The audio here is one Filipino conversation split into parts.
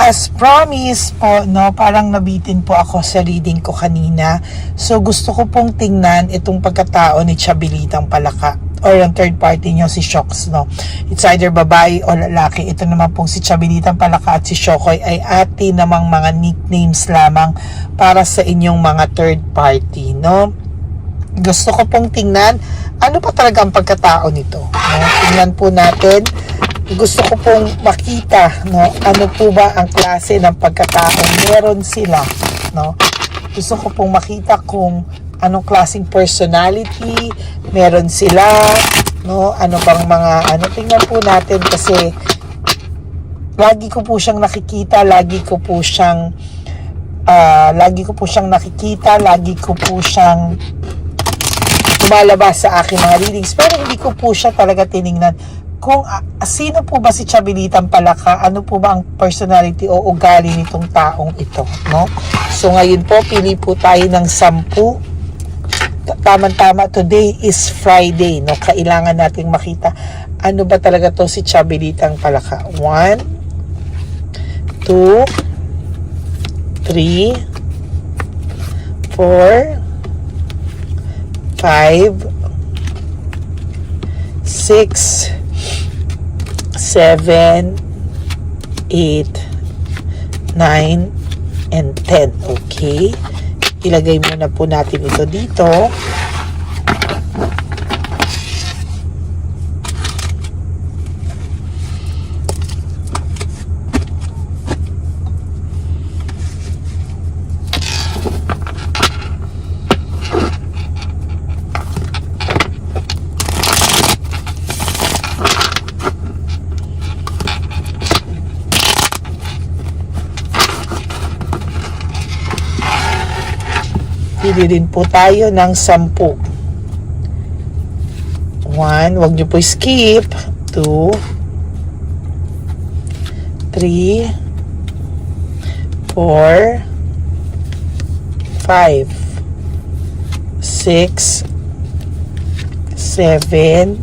As promised po, no, parang nabitin po ako sa reading ko kanina. So gusto ko pong tingnan itong pagkatao ni Chabilitang Palaka or ang third party nyo si Shox, no. It's either babae o lalaki. Ito naman pong si Chabilitang Palaka at si Shokoy ay ati namang mga nicknames lamang para sa inyong mga third party, no. Gusto ko pong tingnan ano pa talaga ang pagkatao nito, no? Tingnan po natin. Gusto ko pong makita, no, ano po ba ang klase ng pagkatao meron sila, no. Gusto ko pong makita kung anong klaseng personality meron sila, no, ano bang mga tingnan po natin kasi lagi ko po siyang nakikita, lagi ko po siyang lumalabas sa aking mga readings, pero hindi ko po siya talaga tiningnan kung sino po ba si Chabilitang Palaka, ano po ba ang personality o ugali nitong taong ito, no? So ngayon po, pili po tayo ng 10. Tama-tama, today is Friday, no? Kailangan nating makita ano ba talaga to si Chabilitang Palaka. 1, 2, 3, 4, 5, 6, 7, 8, 9, and 10. Okay. Ilagay muna po natin ito dito. Pili rin po tayo ng 10. 1, wag nyo po skip. 2, 3, 4, 5, 6, 7,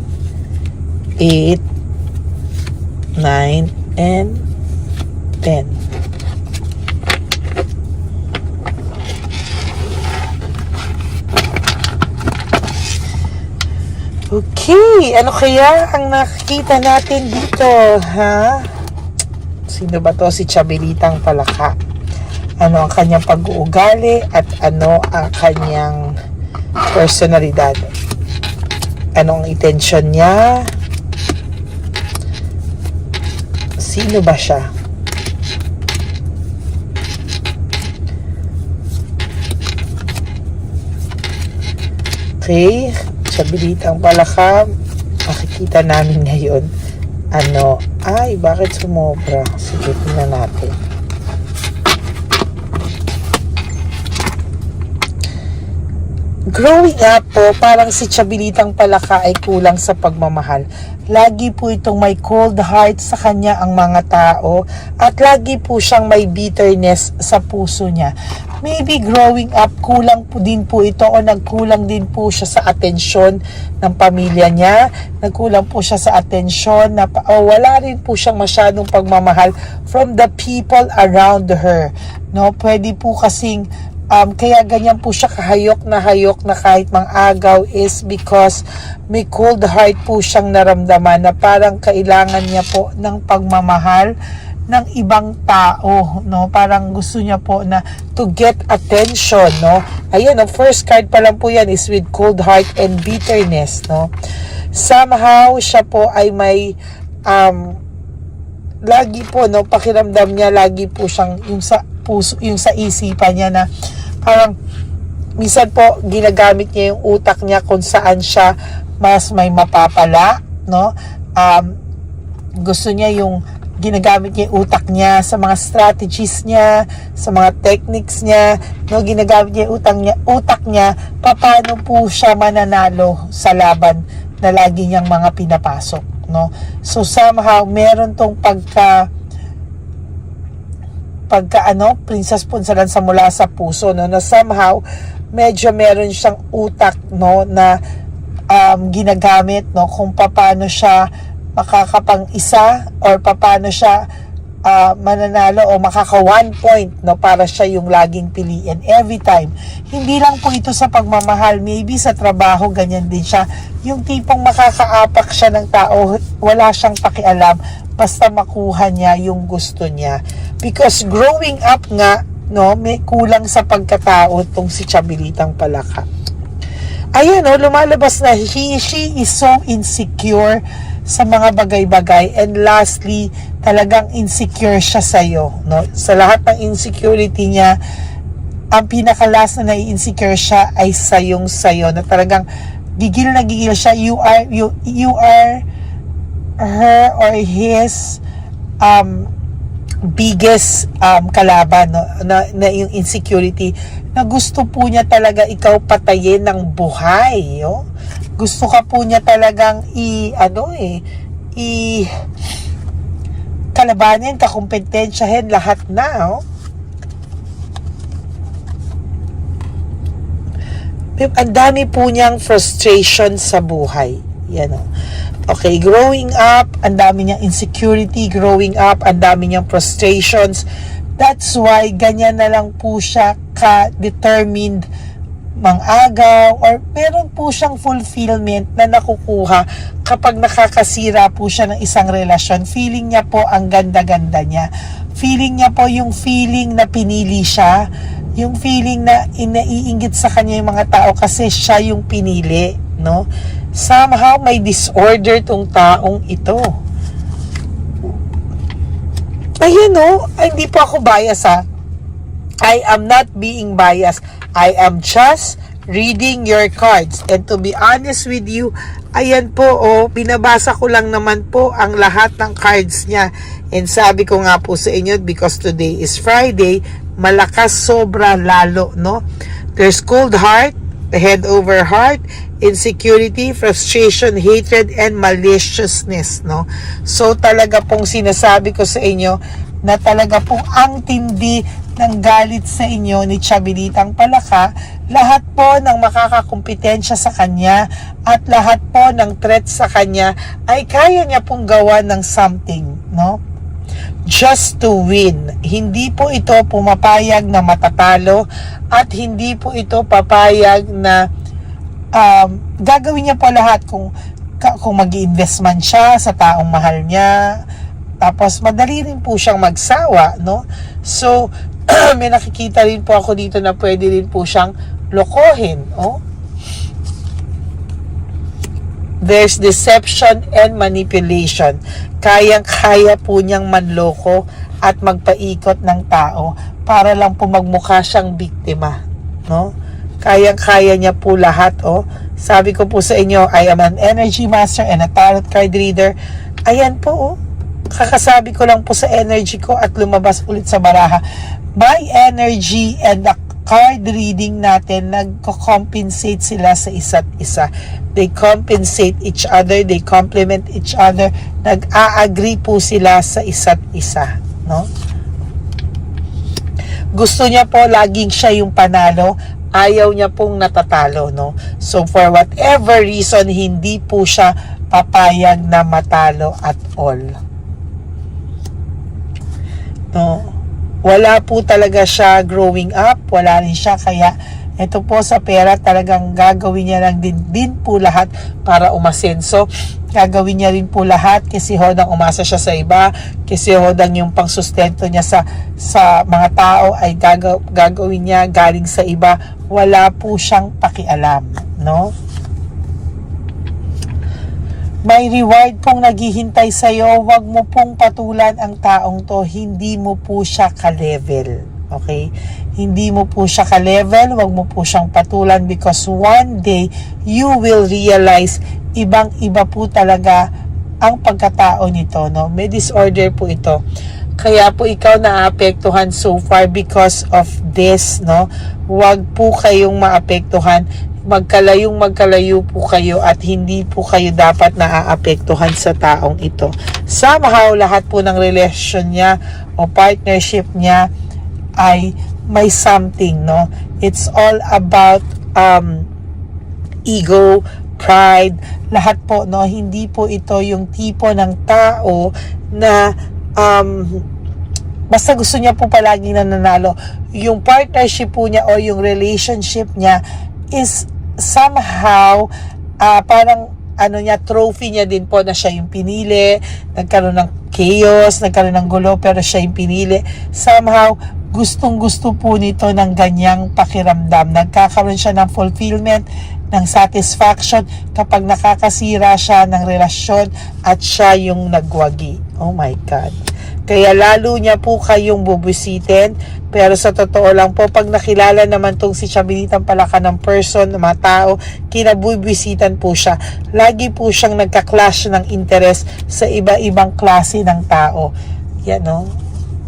8, 9, and 10. Okay, ano kaya ang nakikita natin dito, ha? Sino ba to si Chabilitang Palaka? Ano ang kanyang pag-uugali at ano ang kanyang personalidad? Ano ang intention niya? Sino ba siya? Okay, Chabilitang Palaka, makikita namin ngayon ay bakit sumobra? Sige, tingnan natin. Growing up po, parang si Chabilitang Palaka ay kulang sa pagmamahal. Lagi po itong may cold heart sa kanya ang mga tao at lagi po siyang may bitterness sa puso niya. Maybe growing up, kulang po din po ito o nagkulang din po siya sa atensyon ng pamilya niya. Nagkulang po siya sa atensyon na wala rin po siyang masyadong pagmamahal from the people around her. No, pwede po kasing kaya ganyan po siya hayok na kahit mang agaw is because may cold heart po siyang naramdaman na parang kailangan niya po ng pagmamahal ng ibang tao, no? Parang gusto niya po na to get attention, no? Ayun, ang first card pa lang po yan is with cold heart and bitterness, no? Somehow, siya po ay may lagi po, no, pakiramdam niya, lagi po siyang yung sa puso, yung sa isipan niya na parang minsan po ginagamit niya yung utak niya kung saan siya mas may mapapala, no? Gusto niya yung ginagamit niya yung utak niya sa mga strategies niya, sa mga techniques niya, no? Ginagamit niya yung utak niya paano po siya mananalo sa laban na lagi niyang mga pinapasok, no? So somehow meron tong pagka princess punsalan sa mula sa puso, no, na somehow medyo meron siyang utak, no, na ginagamit, no, kung paano siya makakapang-isa or paano siya mananalo o makaka 1 point, no, para siya yung laging piliin every time. Hindi lang po ito sa pagmamahal, maybe sa trabaho ganyan din siya, yung tipong makakaapak siya ng tao, wala siyang pakialam, basta makuha niya yung gusto niya. Because growing up nga, no, may kulang sa pagkatao tong si Chabilitang Palaka. Ayan, no, lumalabas na she is so insecure sa mga bagay-bagay, and lastly, talagang insecure siya sa'yo, no? Sa lahat ng insecurity niya, ang pinaka-last na nai-insecure siya ay sayo, na talagang gigil na gigil siya. You are her or his biggest kalaban, no? na yung insecurity, na gusto po niya talaga ikaw patayin ng buhay, no? Gusto ka po niya talagang kalabanin, kakumpetensyahin lahat na, oh. Ang dami po niyang frustration sa buhay. Yan, oh. Okay, growing up, ang dami niyang insecurity. Growing up, ang dami niyang frustrations. That's why ganyan na lang po siya ka-determined mangagaw, or meron po siyang fulfillment na nakukuha kapag nakakasira po siya ng isang relasyon. Feeling niya po ang ganda-ganda niya. Feeling niya po yung feeling na pinili siya, yung feeling na inaiinggit sa kanya yung mga tao kasi siya yung pinili, no? Somehow may disorder tong taong ito. Ayun, no? Ay, hindi po ako bias, ha? I am not being biased. I am just reading your cards. And to be honest with you, ayan po, oh, binabasa ko lang naman po ang lahat ng cards niya. And sabi ko nga po sa inyo, because today is Friday, malakas sobra lalo, no? There's cold heart, head over heart, insecurity, frustration, hatred, and maliciousness, no? So talaga pong sinasabi ko sa inyo na talaga pong ang tindi ng galit sa inyo ni Chabilitang Palaka, lahat po ng makakakumpetensya sa kanya at lahat po ng threat sa kanya ay kaya niya pong gawa ng something, no? Just to win. Hindi po ito pumapayag na matatalo at hindi po ito papayag na gagawin niya po lahat kung mag-i-invest man siya sa taong mahal niya. Tapos madali rin po siyang magsawa, no? So may nakikita rin po ako dito na pwede rin po siyang lokohin, oh. There's deception and manipulation. Kayang-kaya po niyang manloko at magpaikot ng tao para lang po magmukha siyang biktima, no? Kayang-kaya niya po lahat, oh. Sabi ko po sa inyo, I am an energy master and a tarot card reader. Ayan po, oh. Kakasabi ko lang po sa energy ko at lumabas ulit sa baraha. My energy and the card reading natin, nagko-compensate sila sa isa't isa. They compensate each other, they complement each other, nag-a-agree po sila sa isa't isa, no? Gusto niya po laging siya yung panalo, ayaw niya pong natatalo, no? So for whatever reason, hindi po siya papayag na matalo at all, no? Wala po talaga siya growing up, wala rin siya, kaya ito po sa pera talagang gagawin niya lang din po lahat para umasenso. Gagawin niya rin po lahat kasi hodang umasa siya sa iba, kasi hodang yung pangsustento niya sa mga tao ay gagawin niya galing sa iba. Wala po siyang pakialam, no? May reward pong naghihintay sa'yo. Huwag mo pong patulan ang taong to. Hindi mo po siya ka-level. Okay? Hindi mo po siya ka-level. Huwag mo po siyang patulan because one day, you will realize ibang-iba po talaga ang pagkatao nito, no? May disorder po ito. Kaya po ikaw naapektuhan so far because of this, no? Huwag po kayong maapektuhan. Magkalayo po kayo at hindi po kayo dapat naaapektuhan sa taong ito. Somehow, lahat po ng relasyon niya o partnership niya ay may something, no? It's all about ego, pride, lahat po, no? Hindi po ito yung tipo ng tao na Basta gusto niya po palagi nananalo. Yung partnership po niya o yung relationship niya is somehow parang trophy niya din po na siya yung pinili. Nagkaroon ng chaos, nagkaroon ng gulo, pero siya yung pinili. Somehow, gustong-gusto po nito ng ganyang pakiramdam. Nagkakaroon siya ng fulfillment, ng satisfaction kapag nakakasira siya ng relasyon at siya yung nagwagi. Oh my God. Kaya lalo niya po kayong bubisitin. Pero sa totoo lang po, pag nakilala naman tong si Chabilitang Palaka ng person, ng mga tao, kinabubisitan po siya. Lagi po siyang nagka-clash ng interest sa iba-ibang klase ng tao. Yan, no?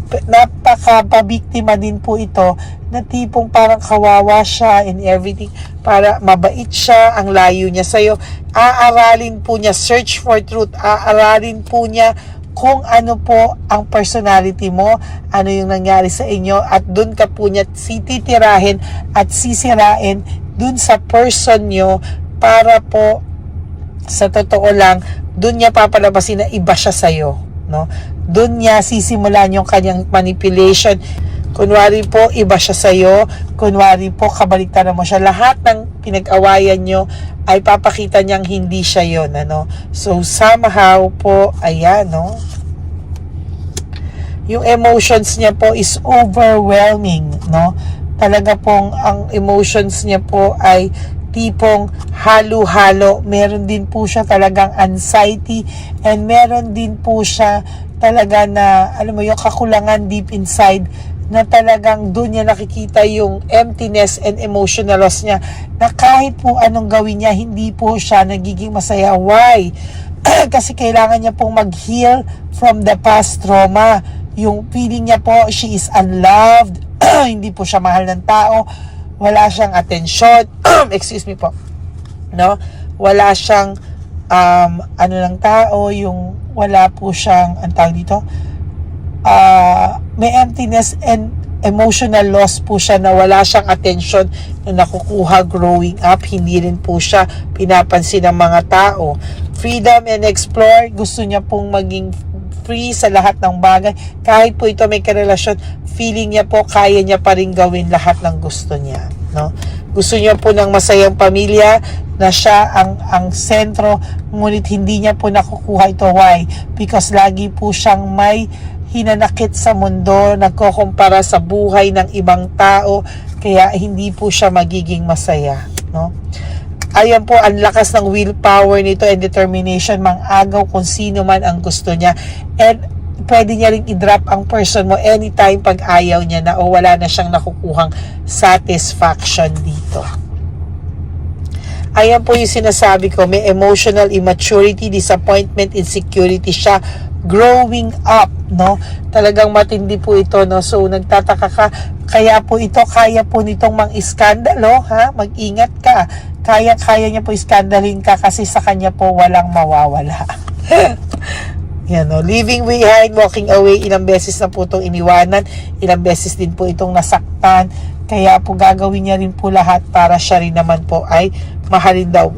Napaka-pabiktima din po ito na tipong parang kawawa siya in everything. Para mabait siya, ang layo niya sa'yo. Aaralin po niya, search for truth. Aaralin po niya kung ano po ang personality mo, ano yung nangyari sa inyo, at dun ka po niya titirahin at sisirain dun sa person nyo para po sa totoo lang, dun niya papalabasin na iba siya sa'yo, no? Dun niya sisimulan yung kanyang manipulation. Kunwari po, iba siya sa'yo. Kunwari po, kabaliktaran mo siya. Lahat ng pinag-awayan nyo ay papakita niyang hindi siya yon, ano? So, somehow po, ayan, no? Yung emotions niya po is overwhelming, no? Talaga pong, ang emotions niya po ay tipong halo-halo. Meron din po siya talagang anxiety and meron din po siya talaga na, alam mo, yung kakulangan deep inside na talagang doon niya nakikita yung emptiness and emotional loss niya, na kahit po anong gawin niya, hindi po siya nagiging masaya. Why? Kasi kailangan niya pong mag-heal from the past trauma. Yung feeling niya po, she is unloved, hindi po siya mahal ng tao, wala siyang attention, excuse me po, no? Wala siyang ng tao, yung wala po siyang, ang tawag dito, may emptiness and emotional loss po siya, na wala siyang attention na nakukuha growing up. Hindi rin po siya pinapansin ng mga tao. Freedom and explore, gusto niya pong maging free sa lahat ng bagay. Kahit po ito may karelasyon, feeling niya po kaya niya pa rin gawin lahat ng gusto niya, no? Gusto niya po ng masayang pamilya, na siya ang sentro, ngunit hindi niya po nakukuha ito. Why? Because lagi po siyang may hinanakit sa mundo, nagkukumpara sa buhay ng ibang tao, kaya hindi po siya magiging masaya, no? Ayan po, ang lakas ng willpower nito and determination, mang-agaw kung sino man ang gusto niya, and pwede niya rin i-drop ang person mo anytime pag ayaw niya na o wala na siyang nakukuhang satisfaction dito. Ayan po yung sinasabi ko, may emotional immaturity, disappointment, insecurity siya, growing up, no? Talagang matindi po ito, no? So, nagtataka ka, kaya po ito, kaya po nitong mang-iskandalo, ha? Mag-ingat ka. Kaya niya po iskandalin ka kasi sa kanya po walang mawawala. Yan, no? Living behind, walking away, ilang beses na po itong iniwanan, ilang beses din po itong nasaktan, kaya po gagawin niya rin po lahat para siya rin naman po ay mahalin daw.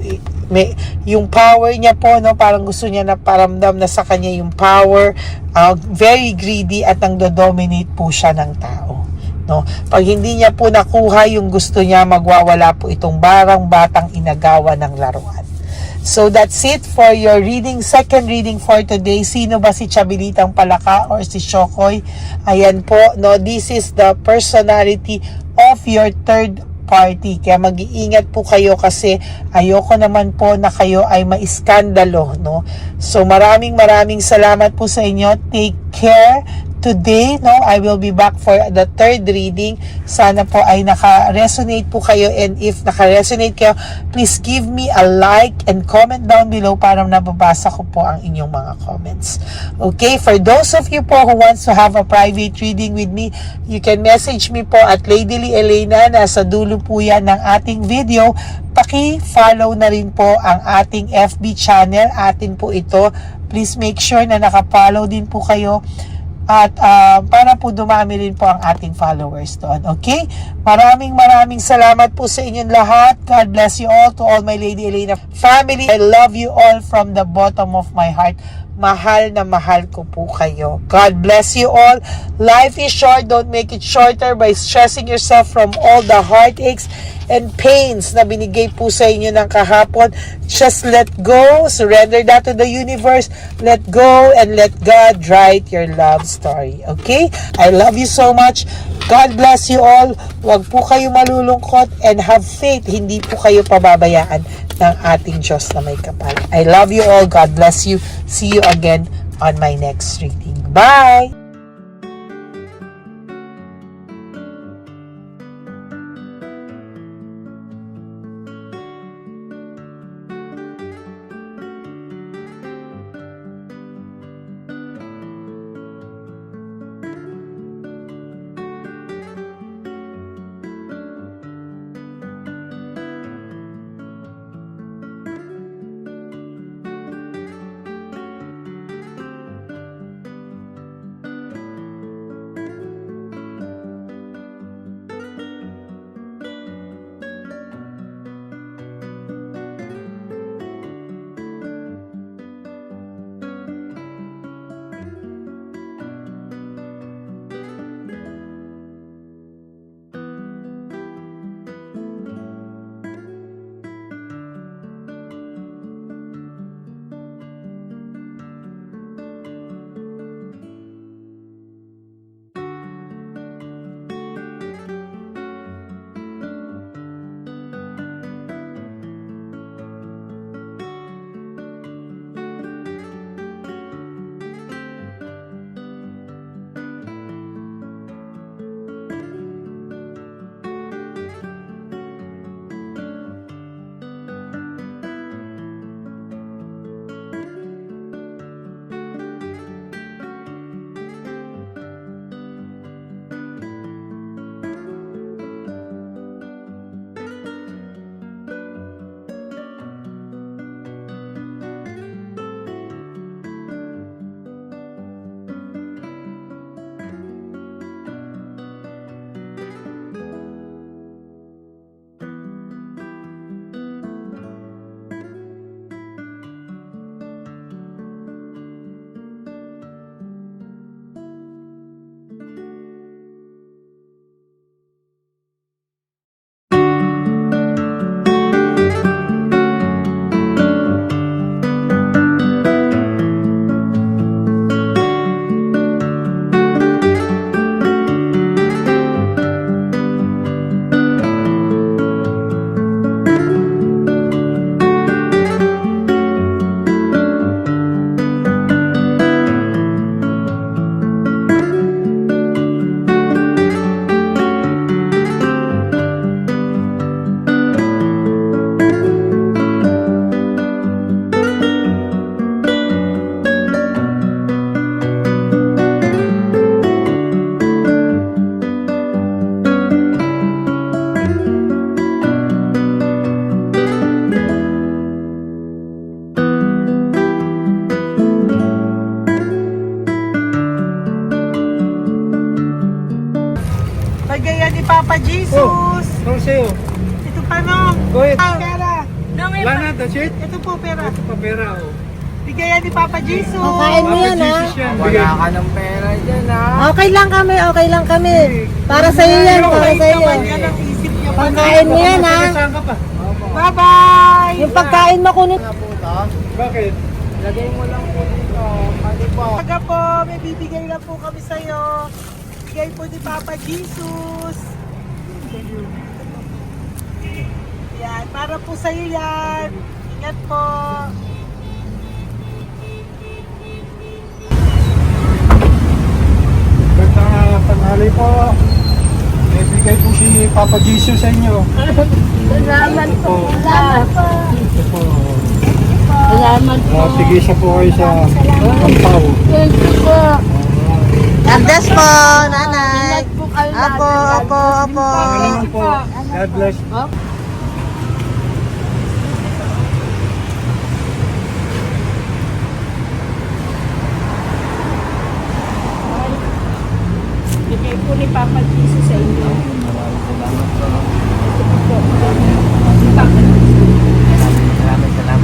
Yung power niya po, no, parang gusto niya na paramdam na sa kanya yung power, very greedy at nang-dominate po siya ng tao, no? Pag hindi niya po nakuha yung gusto niya, magwawala po itong batang inagawa ng laruan. So that's it for your reading. Second reading for today. Sino ba si Chabilitang Palaka or si Shokoy? Ayan po, no, this is the personality of your third party. Kaya mag-iingat po kayo kasi ayoko naman po na kayo ay maiskandalo, no? So maraming salamat po sa inyo. Take care. Today, no, I will be back for the third reading. Sana po ay naka-resonate po kayo, and if naka-resonate kayo, please give me a like and comment down below para nababasa ko po ang inyong mga comments. Okay, for those of you po who wants to have a private reading with me, you can message me po at Lady Lee Elena. Nasa dulo po yan ng ating video. Paki-follow na rin po ang ating FB channel. Atin po ito. Please make sure na naka-follow din po kayo. At para po dumami rin po ang ating followers doon. Okay? Maraming salamat po sa inyong lahat. God bless you all, to all my Lady Elena family. I love you all from the bottom of my heart. mahal na mahal ko po kayo. God bless you all. Life is short. Don't make it shorter by stressing yourself from all the heartaches and pains na binigay po sa inyo ng kahapon. Just let go. Surrender that to the universe. Let go and let God write your love story. Okay? I love you so much. God bless you all. Huwag po kayo malulungkot and have faith. Hindi po kayo pababayaan ng ating Diyos na may kapal. I love you all. God bless you. See you again on my next reading. Bye! Bigay ni Papa Jesus. Ano sa'yo? Ito pa nung. Go ahead. Pera. Wala na, that's it? Ito po pera. Ito pa pera, oh. Bigay ni Papa Jesus. Kain mo yan, ha? Wala ka ng pera dyan, ha? Okay lang kami, okay lang kami. Para sa iyo yan, para sa iyo. Yan ang isip niya pa. Pagkain mo yan, ha? Saan ka pa? Bye-bye. Yung pagkain mo kunit. Bakit? Lagay mo lang po dito. Ano po? Pagka po, may bibigay lang po kami sa'yo. Bigay po ni Papa Jesus. Yan, para po sa'yo yan. Ingat po. Ganda tanghali po. May bigay po si Papa Jesus sa inyo. Salamat po. Salamat po. Ito po. Salamat po. Sige siya po kayo sa Pampaw. Thank you po. God bless po, nanay. Apo, apo, apo. Salamat po. God bless. Bigay po ni Papa Jesus sa inyo.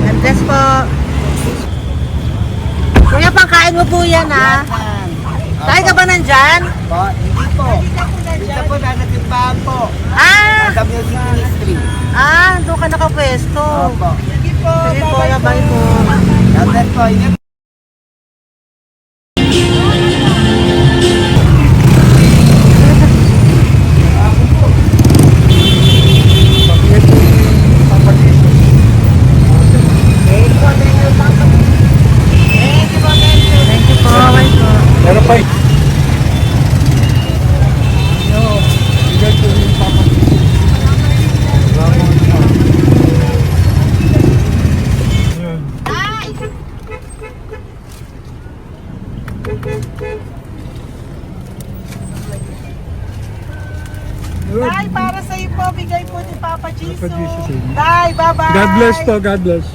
God bless po. Kuya Pagkain mo po yan, ha? Tayo ka ba nandyan? Po, hindi po. Dito po, nagatimpahan po. Ah! Sa music ministry. Doon ka nakapwesto. Opo. Sige po, bye po. Dapat po, ingat. Pabigay po ni Papa Jesus. Thank you po, bye po. Meron pa eh. Bigay po ni Papa Jesus. Salamat po. Yun. Yun. Tay, para sa iyo po, bigay po ni Papa Jesus. Papa Jesus, eh. Tay, bye-bye. God bless po, God bless.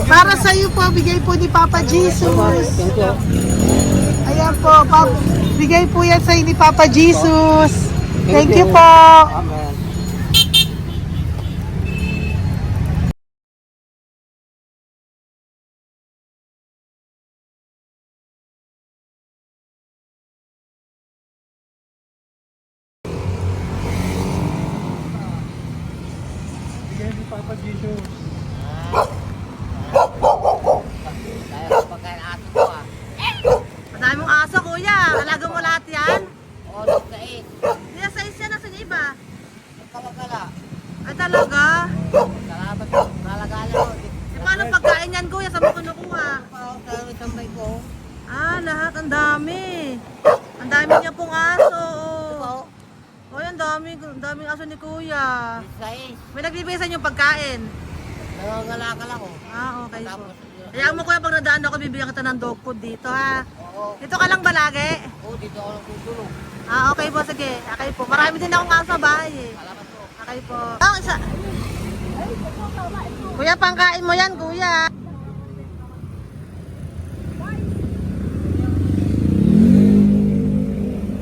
Para sa iyo po, bigay po ni Papa Jesus. Ayan po, bigay po yan sa iyo ni Papa Jesus. Thank you po. Amen. Bigay ni Papa Jesus. Tayo pa kayo ato ko ah. Madami mong aso, kuya. Alaga mo lahat yan? O, nagkait. Kaya sa isya, nasa niya iba? Nagkalagala. Ay, talaga? Salamat po. Nalagala ko. E, paano pagkain yan, kuya? Saan mo kinukuha? Sa tambay ko. Lahat. Ang dami. Ang dami niya pong aso. Oy, ang daming aso ni kuya. Sais. May nagbibigay sa inyo pagkain. Nangangalakal ako. Okay po. Tapos, Kaya mo kuya, pag nadaan ako, bibigyan kita ng dog food dito, ha? oo. Dito ka lang ba lagi? Oo, dito ako nagtutulog. Okay po, sige. Okay po. Marami din akong aso sa bahay, eh. Salamat po. Okay po. Isa. Kuya, pangkain mo yan, kuya.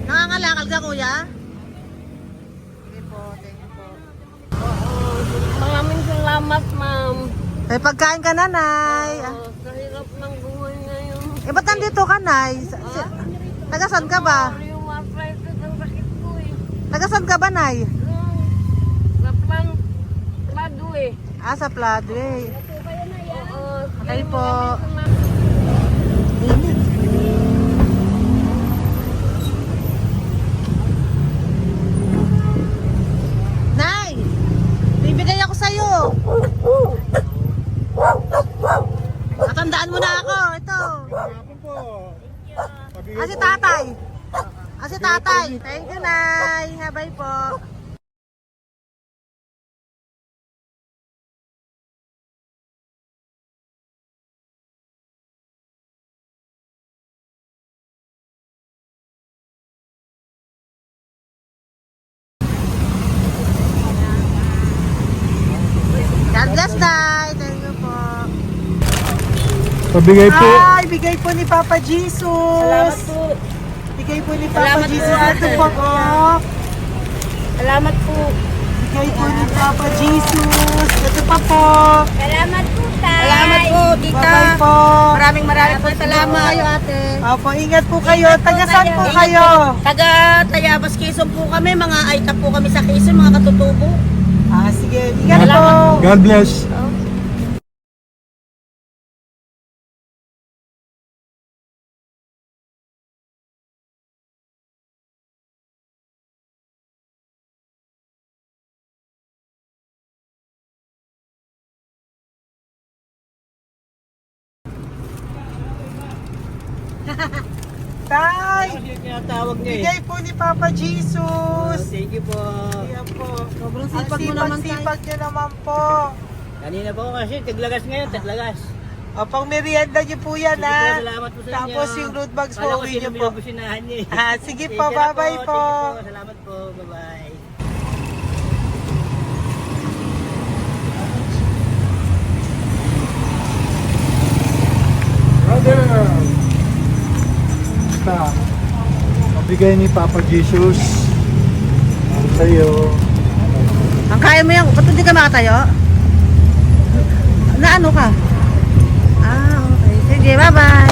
Nangangalakal ka, kuya? Sige po, thank you po. Maraming salamat, ma'am. May pagkain ka, nanay. Sa hirap ng buhay ngayon. Ba't nandito ka, nay? Tagasan ka ba? Yung arthritis ang sakit ko eh. Tagasan ka ba, nay? Sa plado eh. Sa Pladway. Oo. Okay po. Nay! Bibigay ako sa'yo. Natandaan mo na ako. Ito. Hapon po. Pabigay Si po. tatay. Si tatay. Thank you, Nay. Habay po. God bless, Nay. Thank you po. Pabigay po. Ay, bigay po ni Papa Jesus. Salamat po. Bigay po ni Papa Salamat po, Jesus. Ito ate. po, oh. Salamat po. Bigay po ni Papa Jesus. Ito pa po. Salamat po, tay. Salamat po, tita. Bye-bye po. Maraming po salamat. Kayo, ate. Opo, ingat po kayo. Taga saan po kayo? Taga Tayabas, Quezon po kami. Mga aita po kami sa Quezon, mga katutubo. Sige, ingat po. God bless. Tay, Tinatawag niya bigay po ni Papa Jesus. Thank you po. Ayan po. Sobrang Ang sipag mo naman, tay. sipag nyo naman po. Kanina po kasi, taglagas ngayon, taglagas. O, pang merienda nyo po yan, Sige po, ha? salamat po sa inyo. Tapos yung road bags po, Kala ko uwi sino nyo po. binubusinahan niya eh. Sige Sige po, na bye-bye po. Sige po, salamat po. Bye-bye. Brother. Basta. Pabigay ni Papa Jesus. Para sa'yo. Ang kaya mo yan, ba't hindi ka makatayo? Na ano ka? Sige, bye-bye.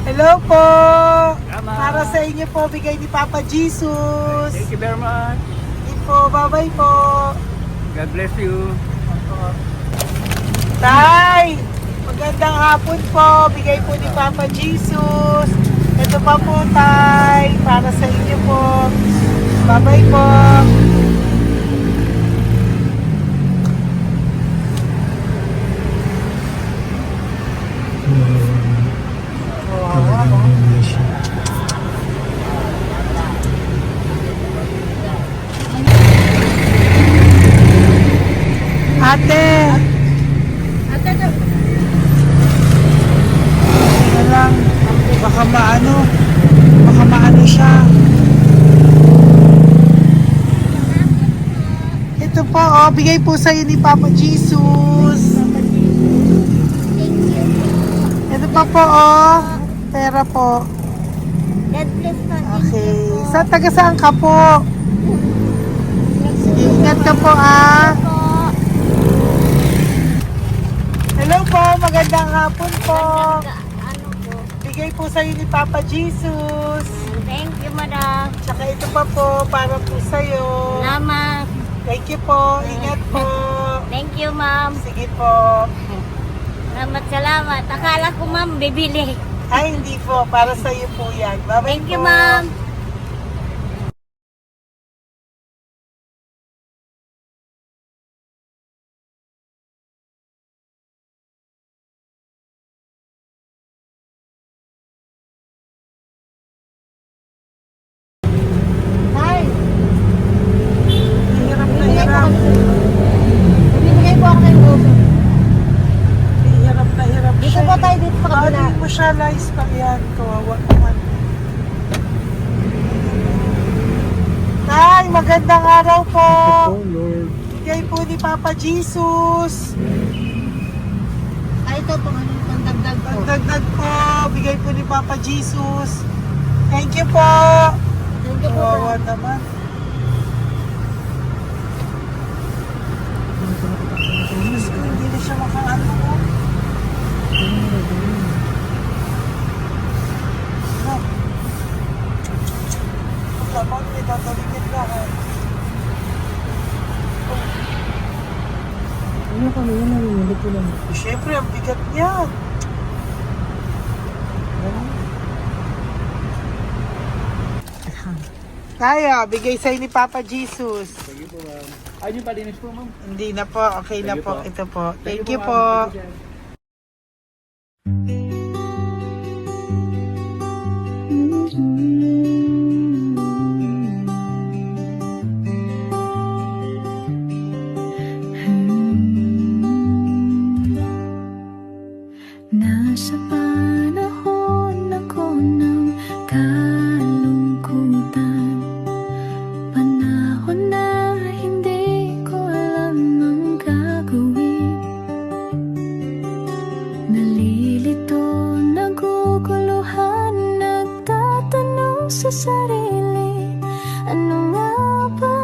Hello po! Para sa inyo po, bigay ni Papa Jesus. Thank you very much. Hindi po, bye-bye po. God bless you. Tay! Magandang hapon po. Bigay po ni Papa Jesus. Ito pa po, Tay. Para sa inyo po. Bye-bye po. Ate! Ano lang, baka maano siya. Ito po, oh, bigay po sa'yo ni Papa Jesus. Ito pa po, oh, pera po. God bless po. Okay, taga saan ka po? Sige, ingat ka po, ah. Hello po, magandang hapon po. Ano po? Bigay po sa'yo ni Papa Jesus. Thank you, madam. Tsaka ito pa po, para po sa'yo. Salamat. Thank you po, ingat po. Thank you, ma'am. Sige po. Salamat. Akala ko, ma'am, bibili. Ay, hindi po, para sa'yo po yan. Bye-bye Thank you, po. ma'am. Hi. Hirap na hirap. Bibigay po ako ng uso. Hirap na hirap Dito siya. po tayo, dito sa kabila. Hindi mo siya lies pa yan. Kawawa naman. Tay, magandang araw po. Lord. Bigay po ni Papa Jesus. Ay, ito po, ano, pangdagdag po. Pagdagdag po, bigay po ni Papa Jesus. Thank you po. Thank you po. Kawawa naman. Diyos ko, hindi na siya makaano po. Ano? Tama, may tataligin na. Ano kami yun, narinig ko lang. Siyempre, ang bigat niyan. Kaya, bigay sa'yo ni Papa Jesus. Thank you po, ma'am. Ayun yung palinis po, ma'am. Hindi na po, okay na Thank you po. po. Ito po. Thank you ma'am. po. Thank you, sir. Nasa panahon ako ng kalungkutan, panahon na hindi ko alam ang gagawin. Nalilito, naguguluhan, nagtatanong sa sarili, ano nga ba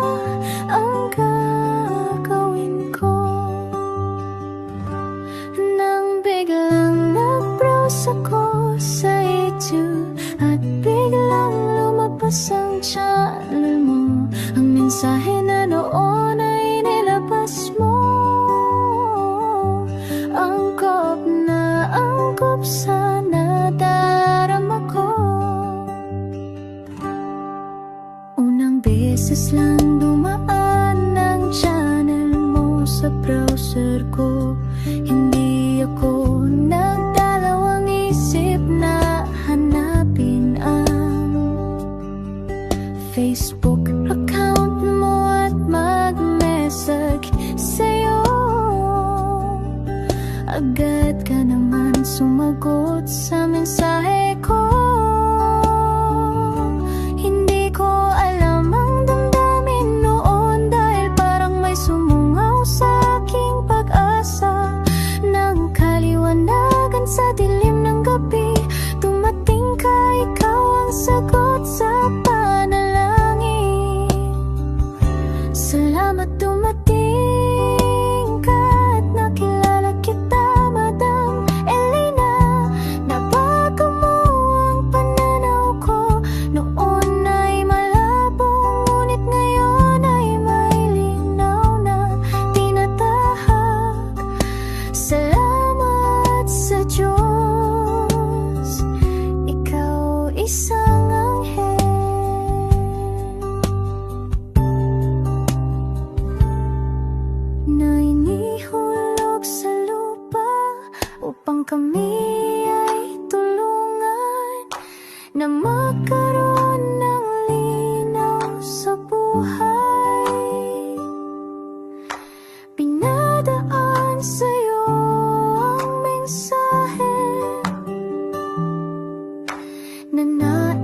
ang gagawin ko? Nang biglang nag-browse ako sa YouTube at biglang lumabas ang channel mo, ang mensahe na noon ay nilabas mo. Angkop sa nadarama ko. Unang beses lang dumaan ang channel mo sa browser ko. Hindi ako nagdalawang isip na hanapin ang Facebook account mo at mag-message sa'yo. Agad ka naman sumagot sa mensahe ko. Hindi ko alam ang damdamin noon dahil parang may sumungaw sa aking pag-asa.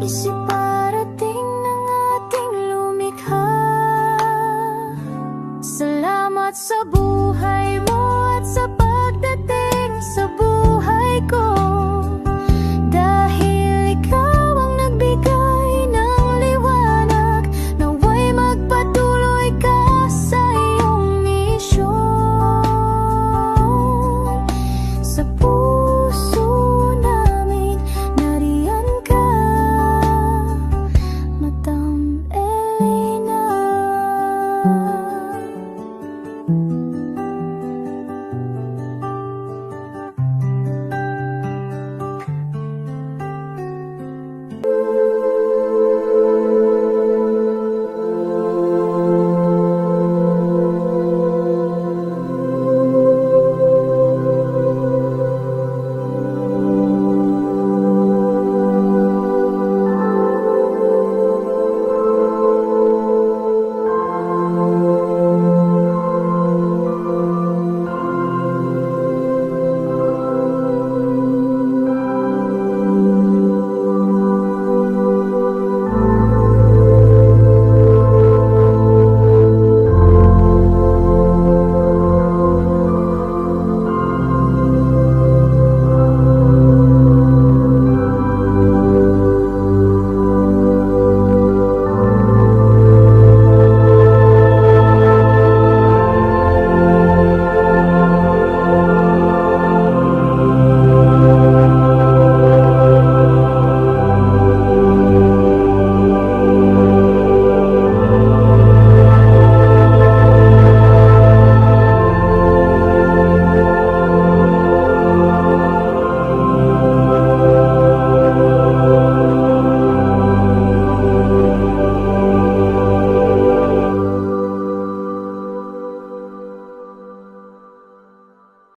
isipan